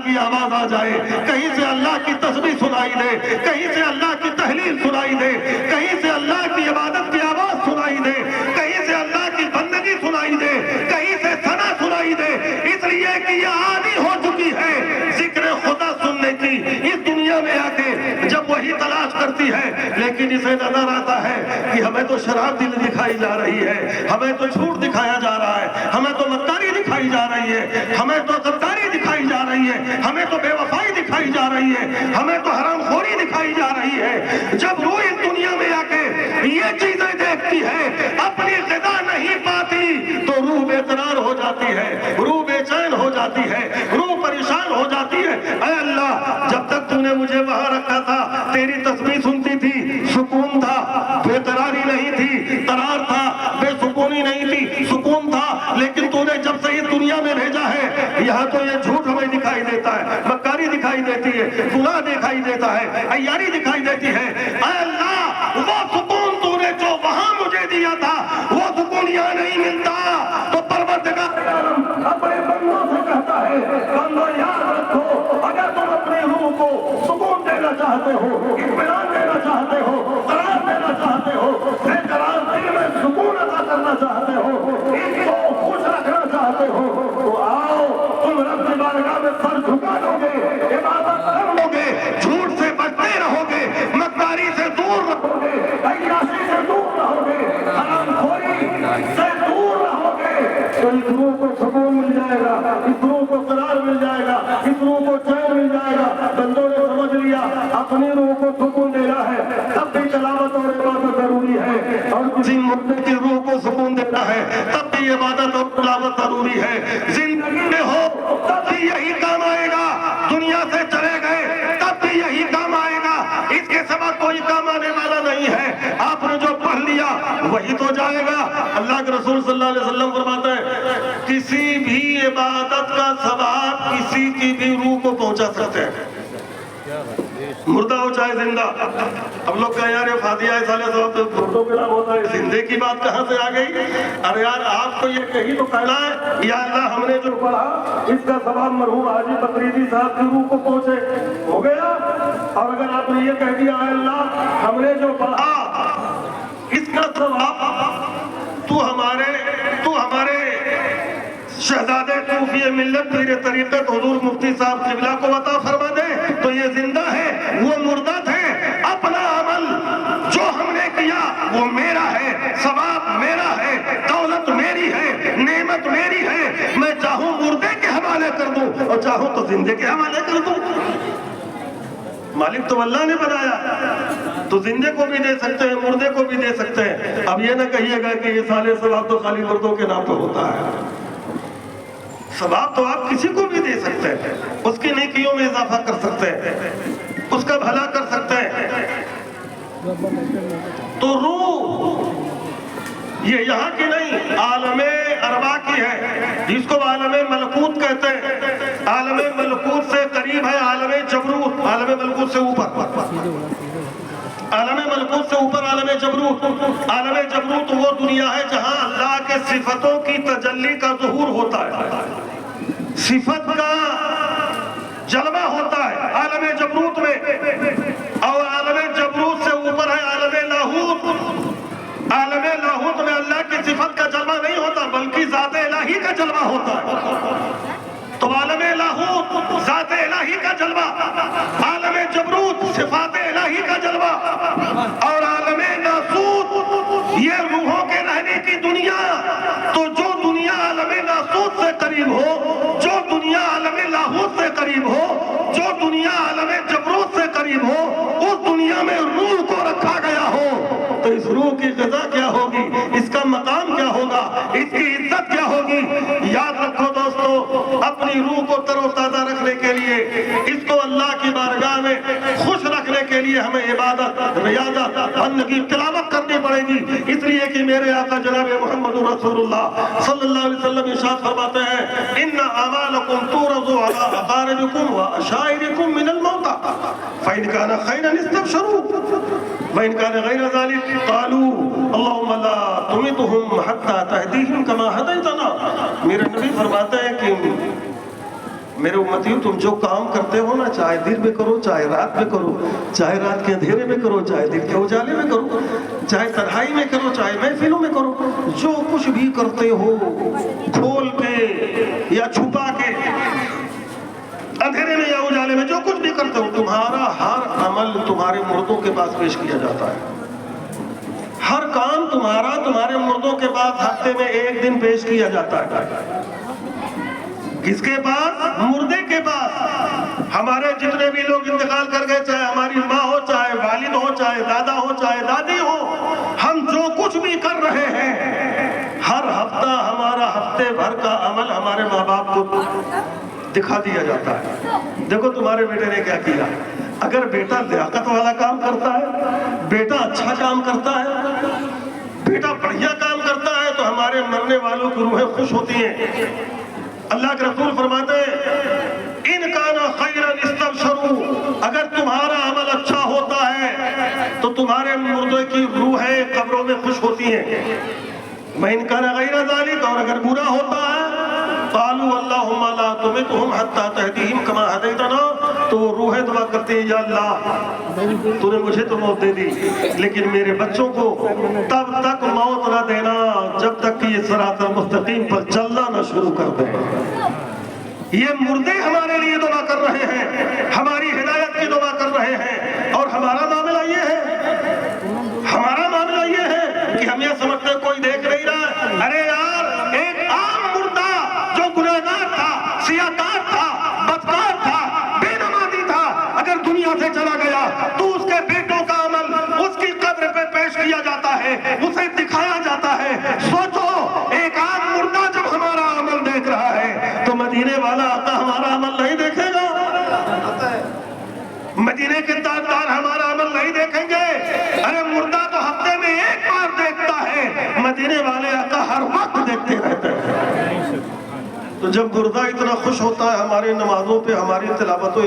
کی آواز آ جائے، کہیں سے اللہ کی تسبیح سنائی دے، کہیں سے اللہ کی تحلیل سنائی دے، کہیں سے اللہ کی عبادت کی آواز سنائی دے، کہیں سے اللہ کی بندگی سنائی دے، کہیں سے ثنا سنائی دے، اس لیے کہ یہ عادی ہو چکی ہے ذکر خدا سننے کی اس دنیا میں آ کے جب وہی تلاش کرتی ہے، لیکن اسے نظر آتا ہے کہ ہمیں تو شراب دکھائی جا رہی ہے، ہمیں تو جھوٹ دکھایا جا رہا ہے، ہمیں تو مکاری دکھائی جا رہی ہے، ہمیں تو غداری دکھائی جا رہی ہے، ہمیں تو بے وفائی دکھائی جا رہی ہے، ہمیں تو حرام خوری دکھائی جا رہی ہے۔ جب روح اس دنیا میں آ کے یہ چیزیں دیکھتی ہے، اپنی غذا نہیں پاتی تو روح بے قرار ہو جاتی ہے، روح بے چین ہو جاتی ہے، روح پریشان ہو جاتی ہے۔ اے اللہ، جب تک تو نے مجھے وہاں رکھا تھا تیری تسبیح سنتی تھی، سکون تھا، بے قراری نہیں تھی، قرار تھا، بے سکونی نہیں تھی، سکون تھا، لیکن تو نے جب سے اس دنیا میں بھیجا ہے یہاں تو یہ جھوٹ ہمیں دکھائی دیتا ہے، مکاری دکھائی دیتی ہے، گناہ دکھائی دیتا ہے، عیاری دکھائی دیتی ہے۔ اے اللہ، وہ سکون تو نے جو وہاں مجھے دیا تھا وہ سکون یہاں نہیں ملتا، تو پروردگار عالم اپنے بندوں سے کہتا ہے، بندو یاد رکھو، اگر تم اپنی روح کو سکون دینا چاہتے ہو، اطمینان دینا چاہتے ہو، قرار دینا چاہتے ہو، بے قرار دل میں سکون عطا کرنا چاہتے ہو، اس کو خوش رکھنا چاہتے ہو، تو آؤ تم رب کی بارگاہ میں سر جھکا دو گے، عبادت کر لو گے، جھوٹ سے بچتے رہو گے، مکاری سے دور رہو گے، عیاشی سے دور رہو گے، حرام خوری سے دور رہو گے، تو اس روح کو سکون مل جائے گا، اس روح کو قرار مل جائے گا، اس روح کو چین مل جائے گا۔ بندوں نے سمجھ لیا اپنی روح کو سکون دینا ہے، تب بھی تلاوت اور عبادت ضروری ہے، اور کسی مردے کی روح کو سکون دینا ہے تب بھی عبادت اور تلاوت ضروری ہے۔ زندگی میں ہو تب بھی یہی کام آئے گا، دنیا سے چلے گئے تب بھی یہی کام آئے گا، اس کے سوا کوئی کام آنے والا نہیں ہے۔ آپ نے جو پڑھ لیا وہی تو جائے گا۔ اللہ کے رسول صلی اللہ علیہ وسلم فرماتے ہیں کسی بھی عبادت کا ثواب کسی کی بھی روح کو پہنچا سکتے ہیں، مردہ ہو چاہے زندہ۔ اب لوگ کہیں یار یہ فاتحہ سالے ثواب تو مردوں کے نام ہوتا ہے، زندے کی بات کہاں سے آ گئی؟ ارے یار آپ کو یہ کہیں تو کہنا ہے یا اللہ ہم نے جو پڑھا اس کا ثواب مرحوم حاجی بکریدی صاحب کی روح کو پہنچے، ہو گیا۔ اور اگر آپ نے یہ کہہ دیا اے اللہ ہم نے جو پڑھا اس کا ثواب تو ہمارے شہزادے صوفی ملت پیر طریقت حضور مفتی صاحب قبلہ کو عطا فرما دے، تو یہ زندہ ہے وہ مردہ تھے۔ اپنا عمل جو ہم نے کیا وہ میرا ہے، ثواب میرا ہے، دولت میری ہے، نعمت میری ہے، میں چاہوں مردے کے حوالے کر دوں اور چاہوں تو زندے کے حوالے کر دوں۔ مالک تو اللہ نے بنایا، تو زندے کو بھی دے سکتے ہیں، مردے کو بھی دے سکتے ہیں۔ اب یہ نہ کہیے گا کہ یہ سالے ثواب تو خالی مردوں کے نام پہ ہوتا ہے، ثواب تو آپ کسی کو بھی دے سکتے ہیں، اس کی نیکیوں میں اضافہ کر سکتے ہیں، اس کا بھلا کر سکتے ہیں۔ تو روح یہ یہاں کی نہیں، عالم ارواح کی ہے، جس کو عالم ملکوت کہتے ہیں۔ عالم ملکوت سے قریب ہے عالم جبروت، عالم ملکوت سے اوپر، عالم ملکوت سے اوپر عالم جبروت۔ عالم جبروت وہ دنیا ہے جہاں اللہ کے صفتوں کی تجلی کا ظہور ہوتا ہے، صفت کا جلوہ ہوتا ہے عالم جبروت میں۔ اور عالم جبروت سے اوپر ہے عالم لاہوت۔ عالم لاہوت میں اللہ کی صفت کا جلوہ نہیں ہوتا بلکہ ذات الہی کا جلوہ ہوتا ہے۔ تو عالم لاہوت ذات الہی کا جلوہ، عالم جبروت صفات الہی کا جلوہ، اور عالم ناسوت یہ روحوں کے رہنے کی دنیا۔ تو جو دنیا عالم ناسوت سے قریب ہو، جو دنیا عالم لاہوت سے قریب ہو، جو دنیا عالم جبروت سے قریب ہو، اس دنیا میں روح کو رکھا گیا ہو تو اس روح کی غذا کیا ہوگی، اس کا مقام کیا ہوگا، اس کی عزت کیا ہوگی۔ یاد رکھو دوستو، اپنی روح کو تر و تازہ رکھنے کے لیے، اس کو اللہ کی بارگاہ میں خوش رکھنے کے لیے ہمیں عبادت، ریاضت، بندگی، تلاوت کرنی پڑے گی۔ اس لیے کہ میرے آقا جناب محمد رسول اللہ صلی اللہ علیہ وسلم ارشاد فرماتے ہیں ان اعمالکم تورض علی اقاربکم واشائرکم من الموتى فإن كان خيرا استبشروا وإن كان غير ذلك قالوا اللهم لا تمتهم حتى تهديهم كما هديتنا۔ میرے نبی فرماتے ہیں کہ میرے امتیوں تم جو کام کرتے ہو نا، چاہے دن میں کرو چاہے رات میں کرو، چاہے رات کے اندھیرے میں کرو چاہے دن کے اجالے میں کرو، چاہے تنہائی میں کرو چاہے محفلوں میں کرو، جو کچھ بھی کرتے ہو کھول کے یا چھپا کے، اندھیرے میں یا اجالے میں، جو کچھ بھی کرتے ہو، تمہارا ہر عمل تمہارے مردوں کے پاس پیش کیا جاتا ہے۔ ہر کام تمہارا تمہارے مردوں کے پاس ہفتے میں ایک دن پیش کیا جاتا ہے۔ کس کے پاس؟ مردے کے پاس۔ ہمارے جتنے بھی لوگ انتقال کر گئے، چاہے ہماری ماں ہو چاہے والد ہو چاہے دادا ہو چاہے دادی ہو، ہم جو کچھ بھی کر رہے ہیں ہر ہفتہ ہمارا ہفتے بھر کا عمل ہمارے ماں باپ کو دکھا دیا جاتا ہے۔ دیکھو تمہارے بیٹے نے کیا کیا۔ اگر بیٹا لیاقت والا کام کرتا ہے، بیٹا اچھا کام کرتا ہے، بیٹا بڑھیا کام کرتا ہے، تو ہمارے مرنے والوں کی روحیں خوش ہوتی ہیں۔ اللہ کے رسول فرماتے ہیں ان کان خیرا استبشروا، اگر تمہارا عمل اچھا ہوتا ہے تو تمہارے مردے کی روحیں قبروں میں خوش ہوتی ہیں۔ وَإِن كَانَ غَيْرَ ذَلِكَ، اور اگر برا ہوتا ہے، قالوا اللهم لا تمتهم حتى تهديهم كما هديتنا، تو وہ روحیں دعا کرتے ہیں یا اللہ تو نے مجھے تو موت دے دی لیکن میرے بچوں کو تب تک موت نہ دینا جب تک کہ یہ صراط المستقیم پر چلنا نہ شروع کر دیں۔ یہ مردے ہمارے لیے دعا کر رہے ہیں، ہماری ہدایت کی دعا کر رہے ہیں، اور ہمارا معاملہ یہ ہے کہ ہم یہ سمجھتے ہیں کوئی دیکھ نہیں رہا۔ ارے یار، ایک عام مردہ جو گنہگار تھا، سیاکار تھا، بدکار تھا، بے نمازی تھا، اگر دنیا سے چلا گیا تو اس کے بیٹوں کا عمل اس کی قبر پہ پیش کیا جاتا ہے، اسے دکھایا جاتا ہے۔ سوچو، ایک عام مردہ جب ہمارا عمل دیکھ رہا ہے تو مدینے والا آقا ہمارا عمل نہیں دیکھے گا؟ مدینے کے تاجدار ہمارا عمل نہیں دیکھیں گے؟ ارے مردہ تو ہفتے میں ایک بار دیکھتا ہے، مدینے والے آقا ہر وقت دیکھتے رہتے ہیں۔ تو جب مردہ اتنا خوش ہوتا ہے ہماری نمازوں پہ، ہماری تلاوتوں